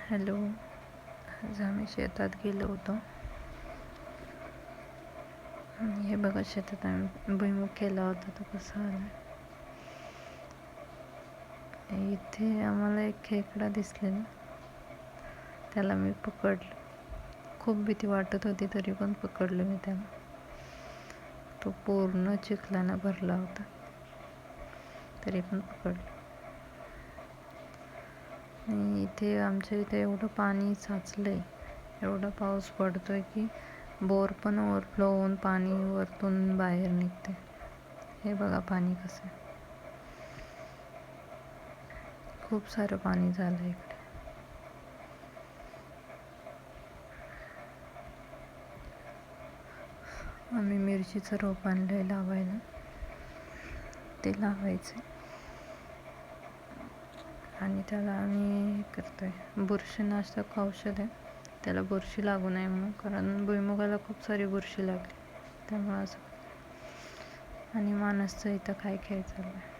Hello. आज आम्ही शेतात गेलो होतो. हे बघा, शेतात आम्ही भुईमुग केला होता तो कसा आला. इथे आम्हाला एक खेकडा दिसलेला, त्याला मी पकडलं. खूप भीती वाटत होती तरी पण पकडलं मी त्याला. तो पूर्ण चिखलानं भरला होता तरी पण पकडलं. आणि इथे आमच्या इथे एवढं पाणी साचलंय, एवढा पाऊस पडतोय की बोर पण ओव्हरफ्लो होऊन पाणी वरतून बाहेर निघते. हे बघा पाणी कसं आहे, खूप सारं पाणी झालं इकडे. आम्ही मिरचीचं रोप आणलंय लावायला, ते लावायचं. आणि त्याला आम्ही हे करतोय, बुरशीनाशक औषध आहे, त्याला बुरशी लागू नये म्हणून, कारण भुईमुगाला खूप सारी बुरशी लागली त्यामुळं असं. आणि माणसचं इथं काय चालू आहे.